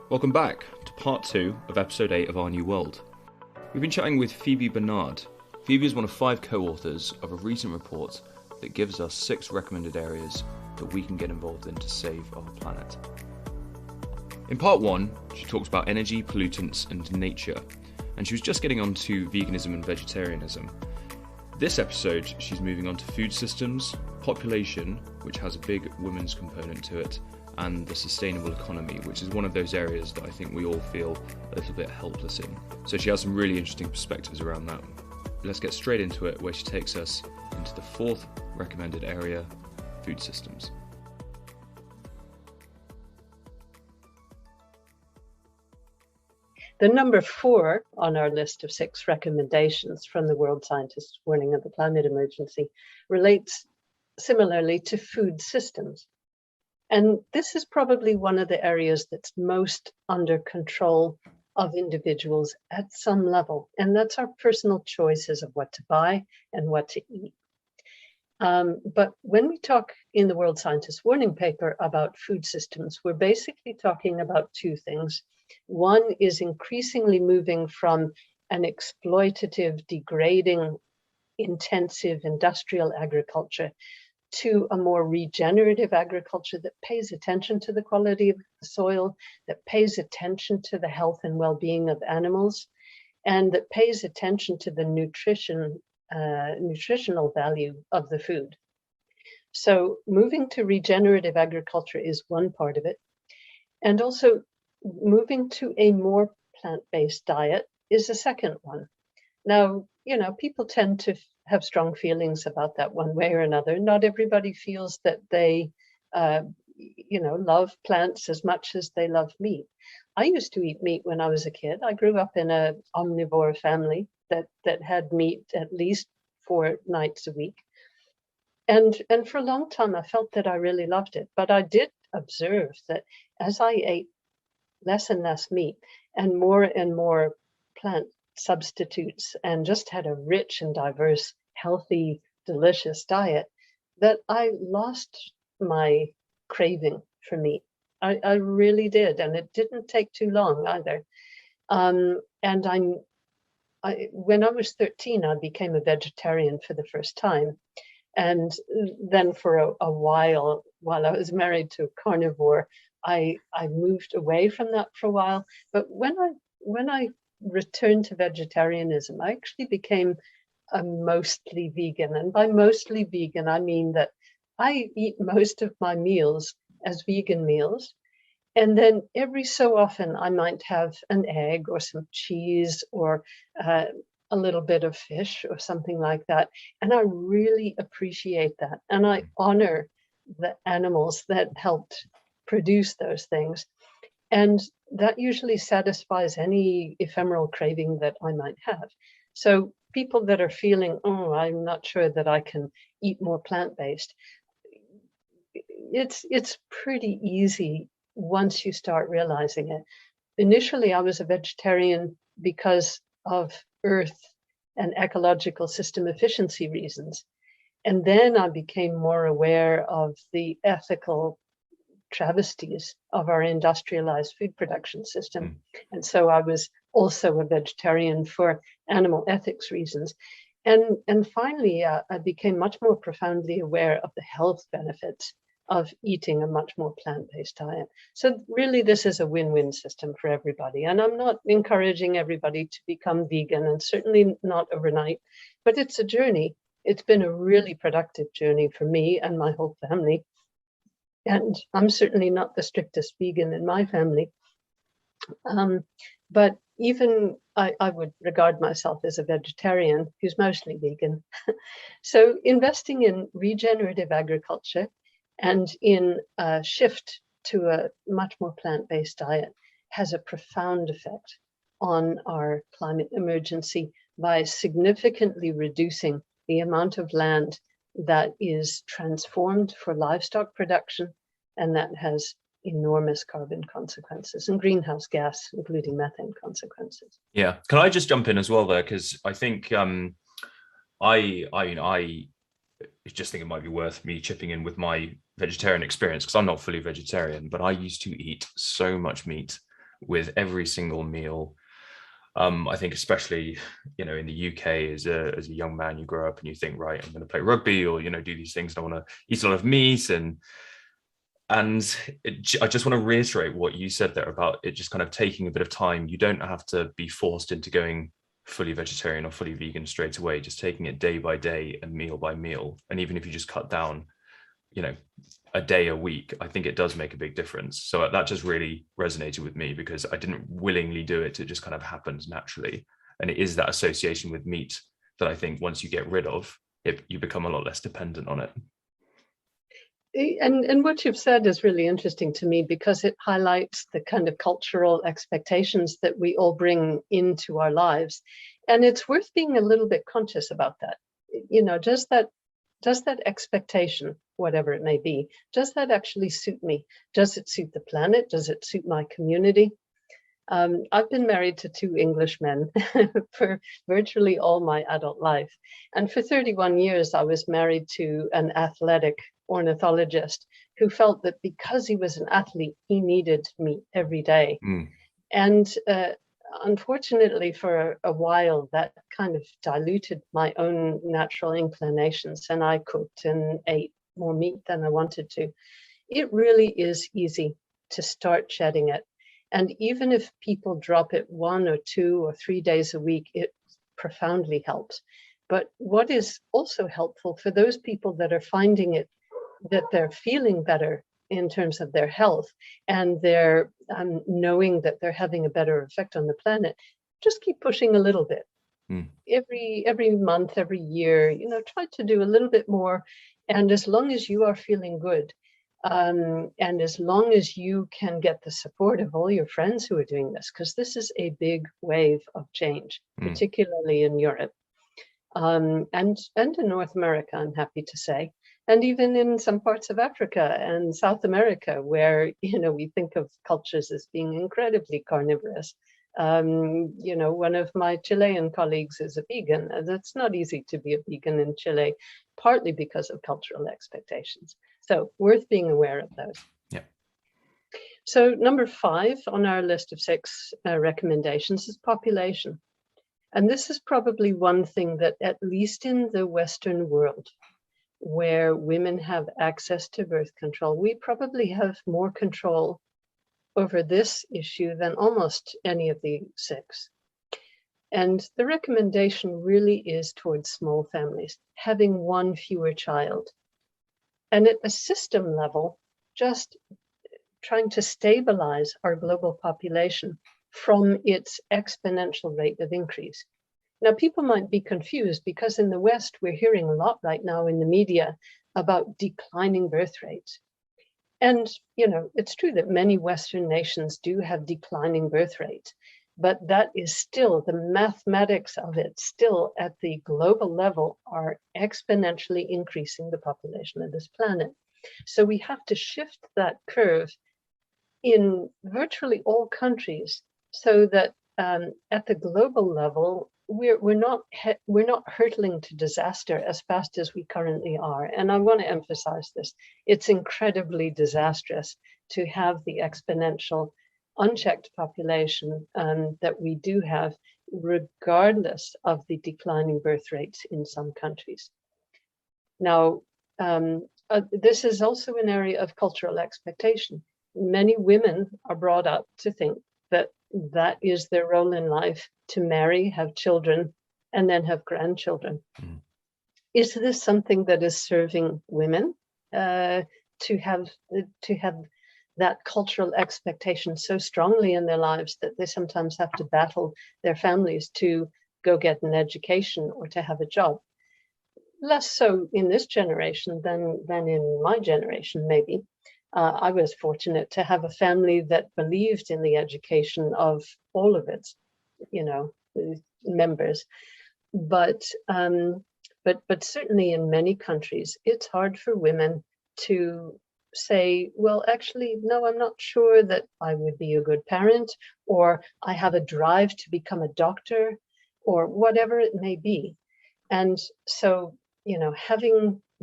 Welcome back to part 2 of episode 8 of Our New World. We've been chatting with Phoebe Barnard. Phoebe is one of 5 co-authors of a recent report that gives us 6 recommended areas that we can get involved in to save our planet. In part 1, she talks about energy, pollutants and nature, and she was just getting on to veganism and vegetarianism. This episode, she's moving on to food systems, population, which has a big women's component to it, and the sustainable economy, which is one of those areas that I think we all feel a little bit helpless in. So she has some really interesting perspectives around that. Let's get straight into it, where she takes us into the 4th recommended area, food systems. The number 4 on our list of 6 recommendations from the World Scientists' Warning of the Climate Emergency relates similarly to food systems. And this is probably one of the areas that's most under control of individuals at some level. And that's our personal choices of what to buy and what to eat. But when we talk in the World Scientists' Warning paper about food systems, we're basically talking about 2 things. One is increasingly moving from an exploitative, degrading, intensive industrial agriculture to a more regenerative agriculture that pays attention to the quality of the soil, that pays attention to the health and well-being of animals, and that pays attention to the nutritional value of the food. So moving to regenerative agriculture is one part of it. And also moving to a more plant-based diet is a second one. Now, people tend to have strong feelings about that one way or another. Not everybody feels that they, love plants as much as they love meat. I used to eat meat when I was a kid. I grew up in an omnivore family that had meat at least 4 nights a week. And for a long time, I felt that I really loved it. But I did observe that as I ate less and less meat and more plant substitutes and just had a rich and diverse, healthy, delicious diet, that I lost my craving for meat. I really did, and it didn't take too long either. And when I was 13, I became a vegetarian for the first time. And then for a while I was married to a carnivore, I moved away from that for a while. But when I returned to vegetarianism, I actually became a mostly vegan. And by mostly vegan, I mean that I eat most of my meals as vegan meals. And then every so often I might have an egg or some cheese or a little bit of fish or something like that. And I really appreciate that. And I honor the animals that helped produce those things. And that usually satisfies any ephemeral craving that I might have. So people that are feeling, I'm not sure that I can eat more plant-based, it's pretty easy once you start realizing it. Initially, I was a vegetarian because of earth and ecological system efficiency reasons. And then I became more aware of the ethical travesties of our industrialized food production system. And so I was also a vegetarian for animal ethics reasons. And finally, I became much more profoundly aware of the health benefits of eating a much more plant-based diet. So really, this is a win-win system for everybody. And I'm not encouraging everybody to become vegan, and certainly not overnight, but it's a journey. It's been a really productive journey for me and my whole family. And I'm certainly not the strictest vegan in my family. But even I would regard myself as a vegetarian who's mostly vegan. So investing in regenerative agriculture and in a shift to a much more plant-based diet has a profound effect on our climate emergency by significantly reducing the amount of land that is transformed for livestock production, and that has enormous carbon consequences and greenhouse gas, including methane consequences. Yeah, can I just jump in as well there? Because I think I just think it might be worth me chipping in with my vegetarian experience, because I'm not fully vegetarian, but I used to eat so much meat with every single meal. I think especially, in the UK as a young man, you grow up and you think, right, I'm going to play rugby or, do these things. And I want to eat a lot of meat. I just want to reiterate what you said there about it just kind of taking a bit of time. You don't have to be forced into going fully vegetarian or fully vegan straight away, just taking it day by day and meal by meal. And even if you just cut down, a day a week, I think it does make a big difference. So that just really resonated with me because I didn't willingly do it. It just kind of happened naturally. And it is that association with meat that I think once you get rid of it, you become a lot less dependent on it. And what you've said is really interesting to me because it highlights the kind of cultural expectations that we all bring into our lives. And it's worth being a little bit conscious about that. Does that expectation, whatever it may be, does that actually suit me? Does it suit the planet? Does it suit my community? I've been married to 2 Englishmen for virtually all my adult life. And for 31 years, I was married to an athletic ornithologist who felt that because he was an athlete, he needed me every day. And unfortunately, for a while, that kind of diluted my own natural inclinations, and I cooked and ate more meat than I wanted to. It really is easy to start shedding it. And even if people drop it 1 or 2 or 3 days a week, it profoundly helps. But what is also helpful for those people that are finding it, that they're feeling better in terms of their health and they're knowing that they're having a better effect on the planet, just keep pushing a little bit. Every month, every year, try to do a little bit more. And as long as you are feeling good, and as long as you can get the support of all your friends who are doing this, because this is a big wave of change, particularly in Europe, and in North America, I'm happy to say, and even in some parts of Africa and South America, where we think of cultures as being incredibly carnivorous. One of my Chilean colleagues is a vegan. It's not easy to be a vegan in Chile, partly because of cultural expectations. So worth being aware of those. Yeah. So number 5 on our list of 6 recommendations is population. And this is probably one thing that, at least in the Western world, where women have access to birth control, we probably have more control over this issue than almost any of the 6. And the recommendation really is towards small families, having 1 fewer child. And at a system level, just trying to stabilize our global population from its exponential rate of increase. Now, people might be confused because in the West, we're hearing a lot right now in the media about declining birth rates. And, it's true that many Western nations do have declining birth rates, but that is still, the mathematics of it still at the global level are exponentially increasing the population of this planet. So we have to shift that curve in virtually all countries so that at the global level, we're not hurtling to disaster as fast as we currently are. And I want to emphasize this. It's incredibly disastrous to have the exponential unchecked population that we do have, regardless of the declining birth rates in some countries. Now, this is also an area of cultural expectation. Many women are brought up to think that that is their role in life, to marry, have children, and then have grandchildren. Is this something that is serving women to have that cultural expectation so strongly in their lives that they sometimes have to battle their families to go get an education or to have a job? Less so in this generation than in my generation, maybe. I was fortunate to have a family that believed in the education of all of its, members. But certainly in many countries, it's hard for women to say, well, actually, no, I'm not sure that I would be a good parent, or I have a drive to become a doctor, or whatever it may be. And so,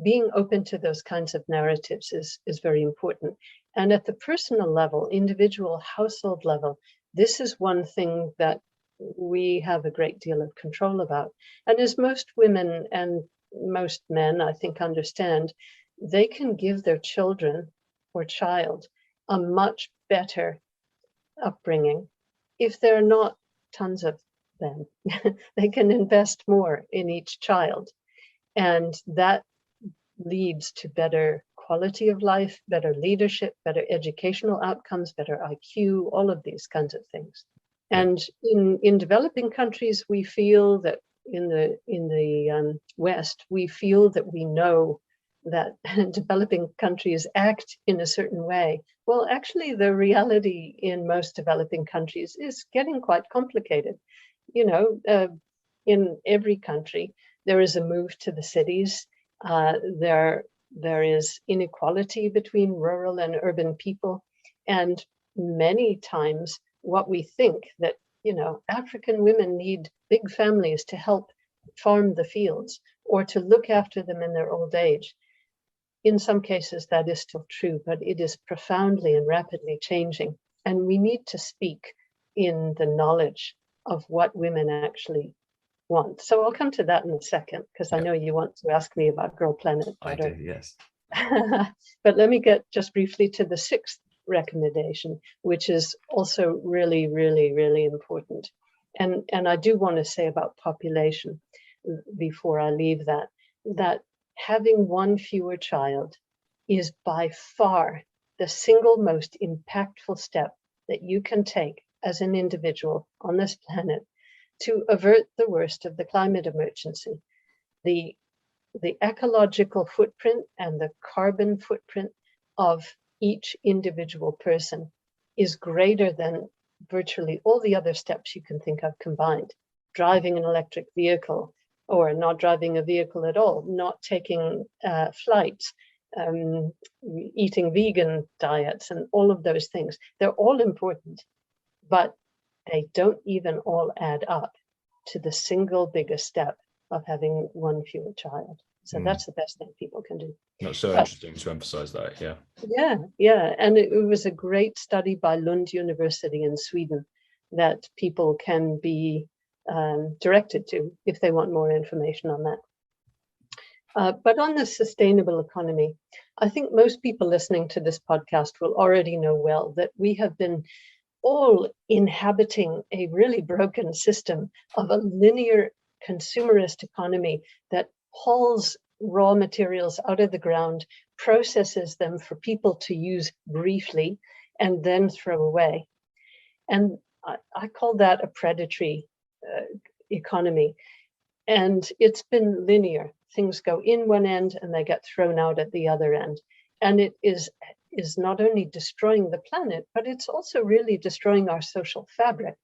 being open to those kinds of narratives is very important. And at the personal level, individual household level, this is one thing that we have a great deal of control about. And as most women and most men, I think, understand, they can give their children or child a much better upbringing if there are not tons of them. They can invest more in each child, and that leads to better quality of life, better leadership, better educational outcomes, better IQ, all of these kinds of things. And in developing countries, we feel that in the West, we feel that we know that developing countries act in a certain way. Well, actually, the reality in most developing countries is getting quite complicated. You know, in every country, there is a move to the cities. There is inequality between rural and urban people. And many times what we think that, you know, African women need big families to help farm the fields or to look after them in their old age. In some cases, that is still true, but it is profoundly and rapidly changing. And we need to speak in the knowledge of what women actually want. So I'll come to that in a second, because I know you want to ask me about Girl Planet better. I do, yes. But let me get just briefly to the sixth recommendation, which is also really, really, really important. And I do want to say about population before I leave that having one fewer child is by far the single most impactful step that you can take as an individual on this planet to avert the worst of the climate emergency. The ecological footprint and the carbon footprint of each individual person is greater than virtually all the other steps you can think of combined. Driving an electric vehicle, or not driving a vehicle at all, not taking flights, eating vegan diets, and all of those things. They're all important, but they don't even all add up to the single biggest step of having one fewer child. So that's the best thing people can do. That's so interesting to emphasize that, yeah. Yeah. And it was a great study by Lund University in Sweden that people can be directed to if they want more information on that. But on the sustainable economy, I think most people listening to this podcast will already know well that we have been all inhabiting a really broken system of a linear consumerist economy that hauls raw materials out of the ground, processes them for people to use briefly, and then throw away. And I call that a predatory economy. And it's been linear. Things go in one end and they get thrown out at the other end. And it is not only destroying the planet, but it's also really destroying our social fabric.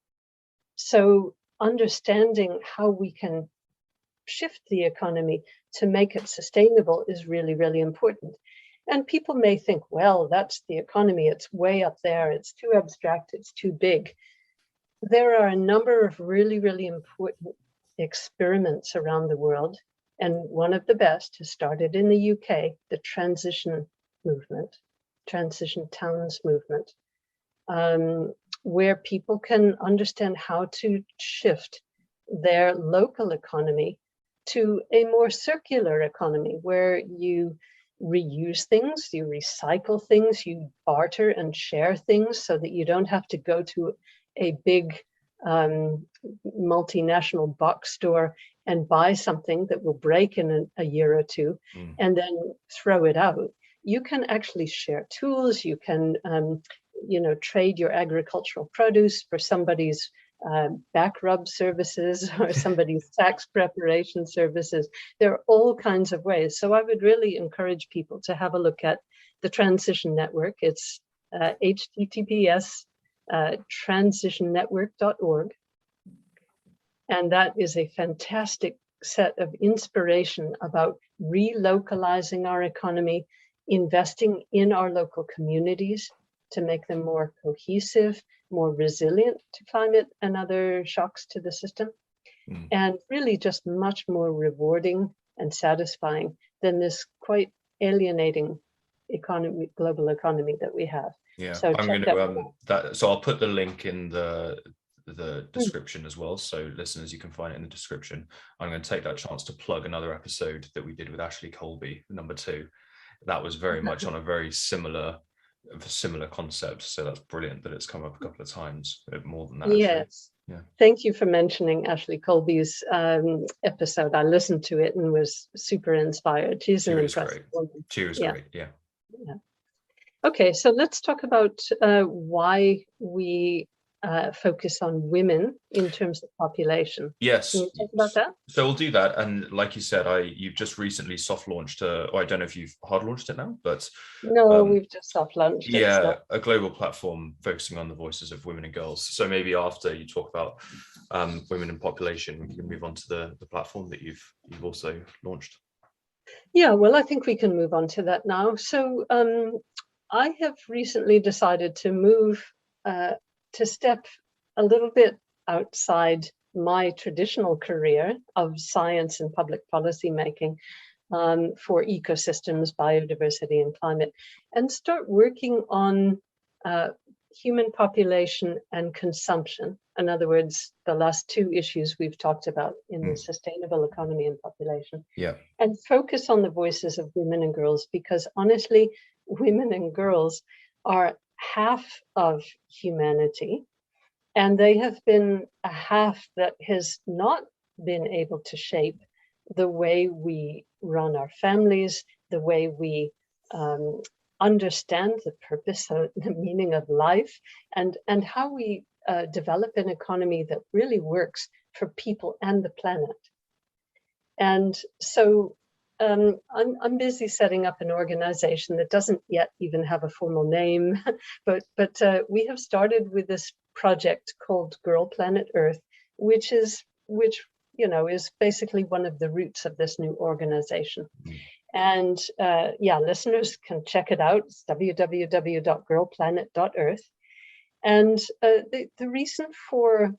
So understanding how we can shift the economy to make it sustainable is really, really important. And people may think, well, that's the economy. It's way up there. It's too abstract. It's too big. There are a number of really, really important experiments around the world. And one of the best has started in the UK, the transition movement, transition towns movement, where people can understand how to shift their local economy to a more circular economy where you reuse things, you recycle things, you barter and share things so that you don't have to go to a big multinational box store and buy something that will break in a year or two and then throw it out. You can actually share tools. You can, trade your agricultural produce for somebody's back rub services or somebody's tax preparation services. There are all kinds of ways. So I would really encourage people to have a look at the Transition Network. It's https transitionnetwork.org. And that is a fantastic set of inspiration about relocalizing our economy, investing in our local communities to make them more cohesive, more resilient to climate and other shocks to the system, and really just much more rewarding and satisfying than this quite alienating economy, global economy that we have. Yeah, So I'm check going that to one out. so I'll put the link in the Mm. description as well, so listeners, you can find it in the description. I'm going to take that chance to plug another episode that we did with Ashley Colby, number 2. That was very much on a very similar concept, so that's brilliant that it's come up a couple of times, more than that actually. Yes. Yeah, Thank you for mentioning Ashley Colby's episode. I listened to it and was super inspired. She's she an was impressive great. woman. She was Yeah. great. Yeah. Yeah. Okay, so let's talk about why we focus on women in terms of population. Can Yes. you talk about that? So we'll do that. And like you said, you've just recently soft launched, or I don't know if you've hard launched it now, but No, we've just soft launched it. yeah, So. a global platform focusing on the voices of women and girls. So maybe after you talk about women in population, we can move on to the platform that you've also launched. Yeah, well, I think we can move on to that now. So I have recently decided to move, to step a little bit outside my traditional career of science and public policy making for ecosystems, biodiversity, and climate, and start working on human population and consumption. In other words, the last 2 issues we've talked about in the sustainable economy and population. Yeah. And focus on the voices of women and girls, because honestly, women and girls are half of humanity, and they have been a half that has not been able to shape the way we run our families, the way we understand the purpose, the meaning of life, and how we develop an economy that really works for people and the planet. And so I'm busy setting up an organization that doesn't yet even have a formal name, but we have started with this project called Girl Planet Earth, which is basically one of the roots of this new organization. And listeners can check it out. It's www.girlplanet.earth. And the reason for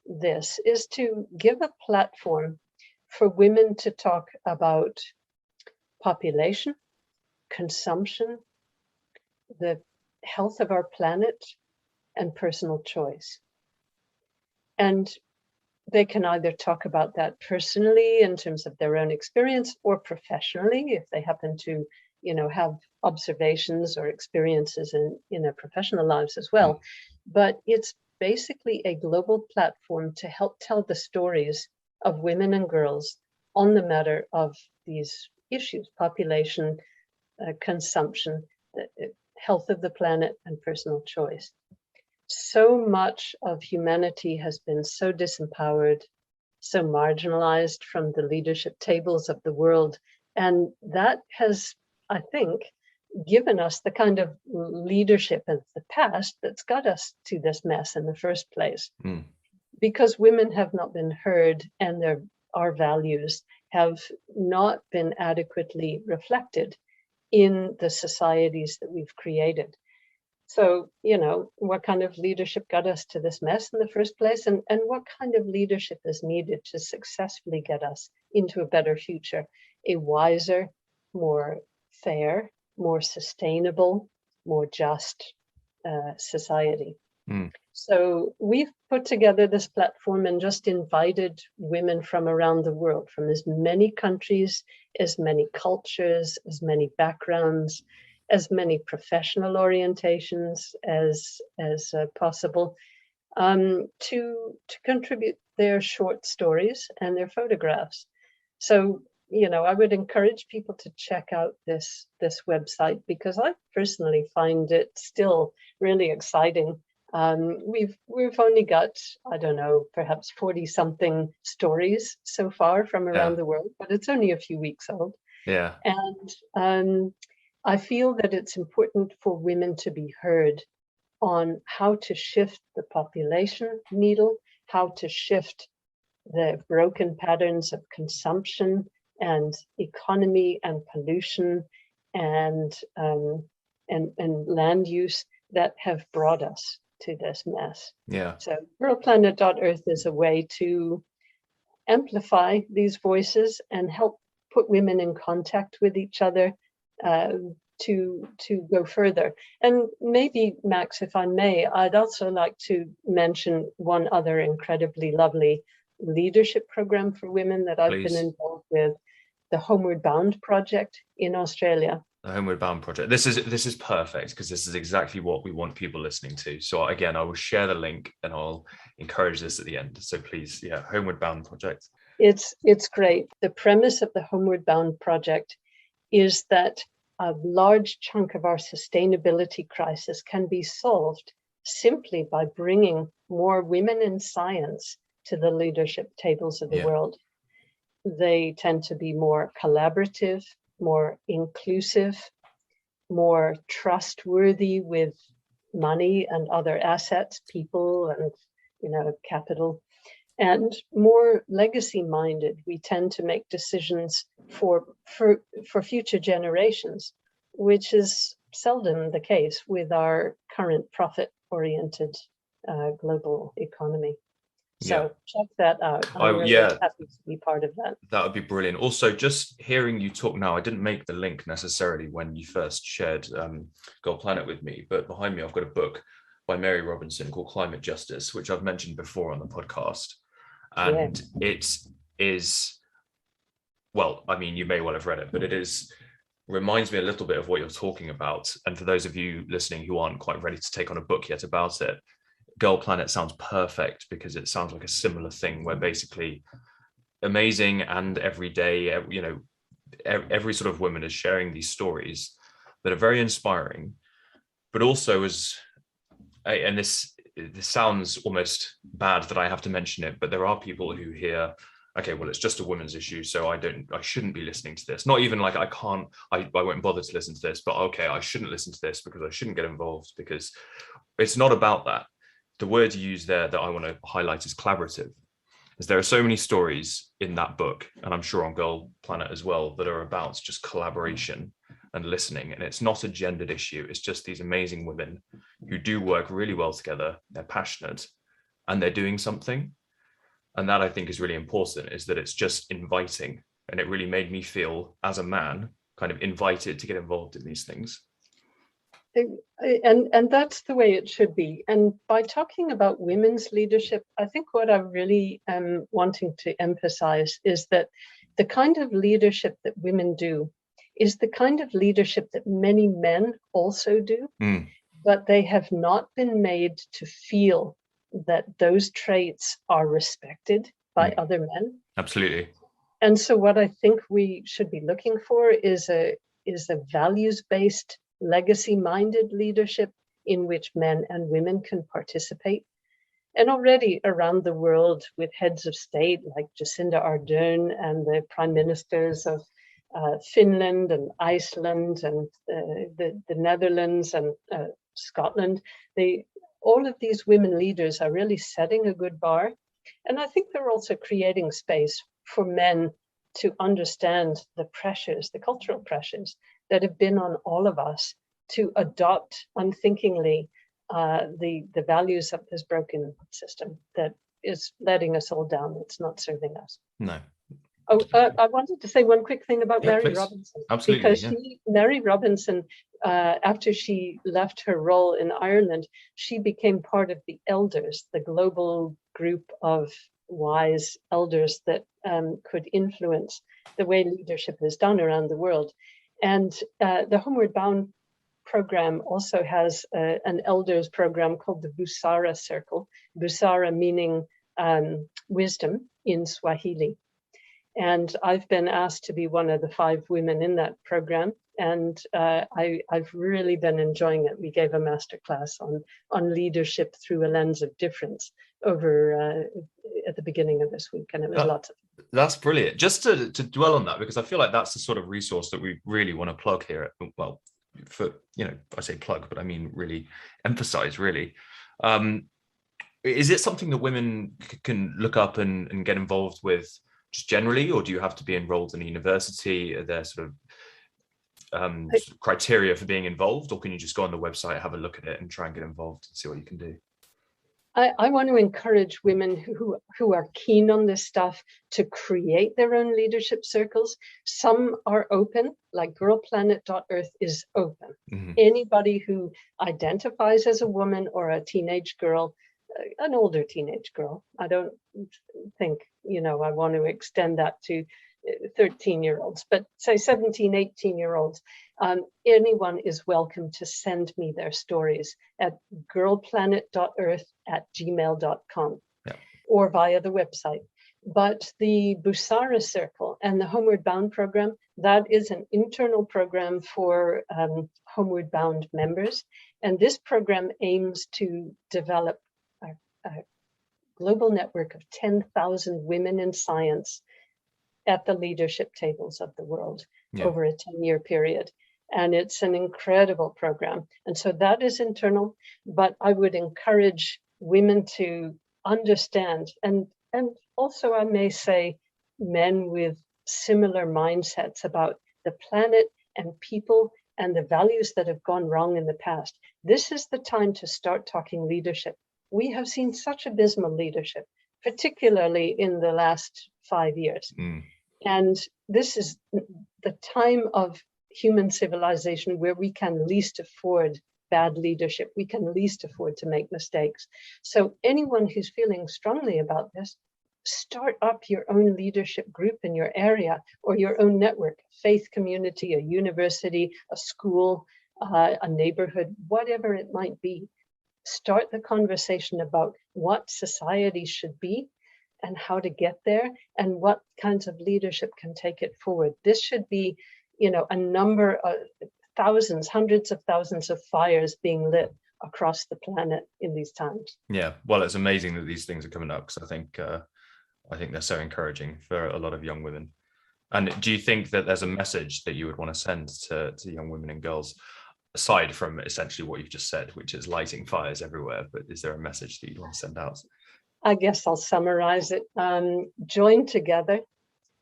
this is to give a platform for women to talk about population, consumption, the health of our planet, and personal choice. And they can either talk about that personally in terms of their own experience, or professionally if they happen to, have observations or experiences in their professional lives as well. But it's basically a global platform to help tell the stories of women and girls on the matter of these issues: population, consumption, the health of the planet, and personal choice. So much of humanity has been so disempowered, so marginalized from the leadership tables of the world. And that has, I think, given us the kind of leadership of the past that's got us to this mess in the first place. Because women have not been heard, and our values have not been adequately reflected in the societies that we've created. So, what kind of leadership got us to this mess in the first place, and what kind of leadership is needed to successfully get us into a better future, a wiser, more fair, more sustainable, more just society. So we've put together this platform and just invited women from around the world, from as many countries, as many cultures, as many backgrounds, as many professional orientations as possible, to contribute their short stories and their photographs. So, I would encourage people to check out this website, because I personally find it still really exciting. We've only got, I don't know, perhaps 40 something stories so far from around the world, but it's only a few weeks old. Yeah. And I feel that it's important for women to be heard on how to shift the population needle, how to shift the broken patterns of consumption and economy and pollution and land use that have brought us to this mess. Yeah. So girlplanet.earth is a way to amplify these voices and help put women in contact with each other, to go further. And maybe, Max, if I may, I'd also like to mention one other incredibly lovely leadership program for women that I've been involved with, the Homeward Bound project in Australia. The Homeward Bound project. This is perfect, because this is exactly what we want people listening to. So again, I will share the link and I'll encourage this at the end. So please, yeah, Homeward Bound project. It's great. The premise of the Homeward Bound project is that a large chunk of our sustainability crisis can be solved simply by bringing more women in science to the leadership tables of the world. They tend to be more collaborative, more inclusive, more trustworthy with money and other assets, people and capital, and more legacy minded. We tend to make decisions for future generations, which is seldom the case with our current profit oriented global economy. So check that out. I'm really happy to be part of that. That would be brilliant. Also, just hearing you talk now, I didn't make the link necessarily when you first shared Gold Planet with me, but behind me I've got a book by Mary Robinson called Climate Justice, which I've mentioned before on the podcast. And it is, well, I mean, you may well have read it, but reminds me a little bit of what you're talking about. And for those of you listening who aren't quite ready to take on a book yet about it, Girl Planet sounds perfect, because it sounds like a similar thing where basically amazing and everyday, every sort of woman is sharing these stories that are very inspiring, but also and this sounds almost bad that I have to mention it, but there are people who hear, okay, well, it's just a women's issue, so I shouldn't be listening to this. Not even like I won't bother to listen to this, but okay, I shouldn't listen to this because I shouldn't get involved, because it's not about that. The word you use there that I want to highlight is collaborative, as there are so many stories in that book, and I'm sure on Girl Planet as well, that are about just collaboration and listening. And it's not a gendered issue. It's just these amazing women who do work really well together. They're passionate and they're doing something. And that, I think, is really important, is that it's just inviting. And it really made me feel, as a man, kind of invited to get involved in these things. And that's the way it should be. And by talking about women's leadership, I think what I'm really wanting to emphasize is that the kind of leadership that women do is the kind of leadership that many men also do, but they have not been made to feel that those traits are respected by other men. Absolutely. And so what I think we should be looking for is a values-based, legacy-minded leadership in which men and women can participate. And already around the world, with heads of state like Jacinda Ardern and the prime ministers of Finland and Iceland and the Netherlands and Scotland, all of these women leaders are really setting a good bar. And I think they're also creating space for men to understand the pressures, the cultural pressures that have been on all of us to adopt unthinkingly the values of this broken system that is letting us all down. It's not serving us. No. Oh, I wanted to say one quick thing about Mary Robinson. Absolutely. Because Mary Robinson, after she left her role in Ireland, she became part of the elders, the global group of wise elders that could influence the way leadership is done around the world. And the Homeward Bound program also has an elders program called the Busara Circle, Busara meaning wisdom in Swahili. And I've been asked to be one of the 5 women in that program. And I've really been enjoying it. We gave a masterclass on leadership through a lens of difference over at the beginning of this week. And it was lots of fun. That's brilliant. Just to dwell on that, because I feel like that's the sort of resource that we really want to plug here. Well, for, I say plug, but I mean really emphasize, really. Is it something that women can look up and get involved with just generally, or do you have to be enrolled in a university? Are there sort of criteria for being involved, or can you just go on the website, have a look at it and try and get involved and see what you can do? I want to encourage women who are keen on this stuff to create their own leadership circles. Some are open, like girlplanet.earth is open. Mm-hmm. Anybody who identifies as a woman or a teenage girl, an older teenage girl, I don't think, I want to extend that to 13-year-olds, but say 17, 18-year-olds, anyone is welcome to send me their stories at girlplanet.earth@gmail.com or via the website. But the Busara Circle and the Homeward Bound program, that is an internal program for Homeward Bound members. And this program aims to develop a global network of 10,000 women in science at the leadership tables of the world over a 10-year period. And it's an incredible program. And so that is internal, but I would encourage women to understand, and also I may say men with similar mindsets about the planet and people and the values that have gone wrong in the past. This is the time to start talking leadership. We have seen such abysmal leadership, particularly in the last 5 years. And this is the time of human civilization where we can least afford bad leadership. We can least afford to make mistakes. So anyone who's feeling strongly about this, start up your own leadership group in your area or your own network, faith community, a university, a school, a neighborhood, whatever it might be. Start the conversation about what society should be and how to get there and what kinds of leadership can take it forward. This should be, a number of thousands, hundreds of thousands of fires being lit across the planet in these times. Yeah, well, it's amazing that these things are coming up, because I think they're so encouraging for a lot of young women. And do you think that there's a message that you would want to send to young women and girls, aside from essentially what you've just said, which is lighting fires everywhere? But is there a message that you'd want to send out? I guess I'll summarize it. Join together,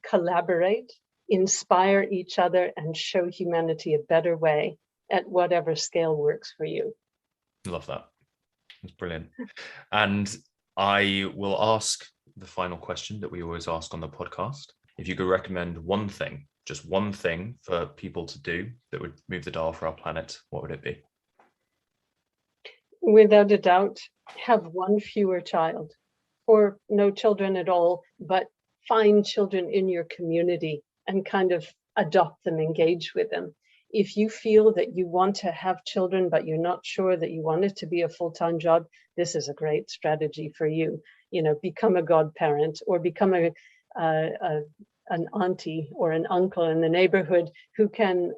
collaborate, inspire each other, and show humanity a better way at whatever scale works for you. Love that. That's brilliant. And I will ask the final question that we always ask on the podcast. If you could recommend one thing, just one thing for people to do that would move the dial for our planet, what would it be? Without a doubt, have one fewer child, or no children at all, but find children in your community and kind of adopt them, engage with them. If you feel that you want to have children, but you're not sure that you want it to be a full-time job, this is a great strategy for you. Become a godparent or become an auntie or an uncle in the neighborhood who can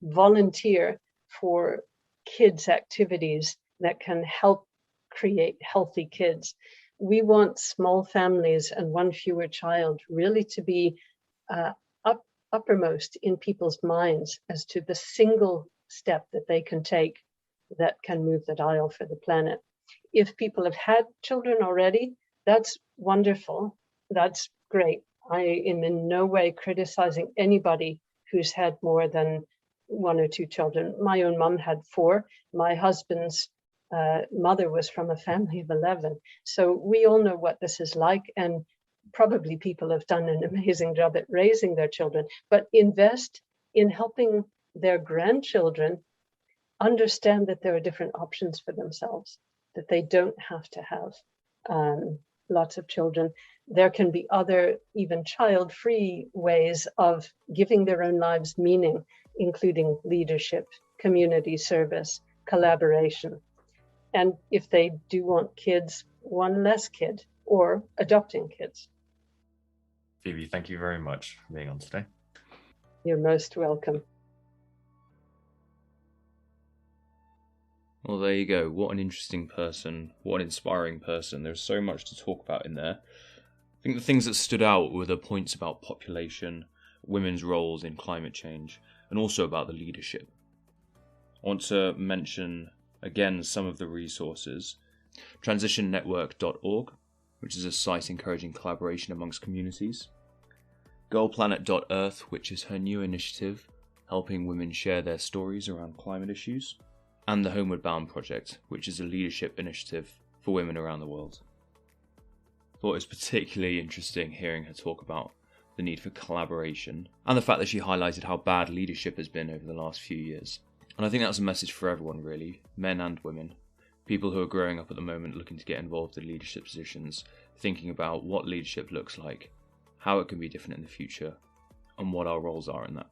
volunteer for kids' activities that can help create healthy kids. We want small families and one fewer child really to be uppermost in people's minds as to the single step that they can take that can move the dial for the planet. If people have had children already, that's wonderful. That's great. I am in no way criticizing anybody who's had more than one or two children. My own mom had 4. My husband's mother was from a family of 11. So we all know what this is like, and probably people have done an amazing job at raising their children, but invest in helping their grandchildren understand that there are different options for themselves, that they don't have to have lots of children. There can be other, even child-free ways of giving their own lives meaning, including leadership, community service, collaboration. And if they do want kids, one less kid, or adopting kids. Phoebe, thank you very much for being on today. You're most welcome. Well, there you go. What an interesting person. What an inspiring person. There's so much to talk about in there. I think the things that stood out were the points about population, women's roles in climate change, and also about the leadership. I want to mention again some of the resources. Transitionnetwork.org, which is a site encouraging collaboration amongst communities. Girlplanet.earth, which is her new initiative helping women share their stories around climate issues. And the Homeward Bound project, which is a leadership initiative for women around the world. I thought it was particularly interesting hearing her talk about the need for collaboration and the fact that she highlighted how bad leadership has been over the last few years. And I think that's a message for everyone really, men and women, people who are growing up at the moment looking to get involved in leadership positions, thinking about what leadership looks like, how it can be different in the future, and what our roles are in that.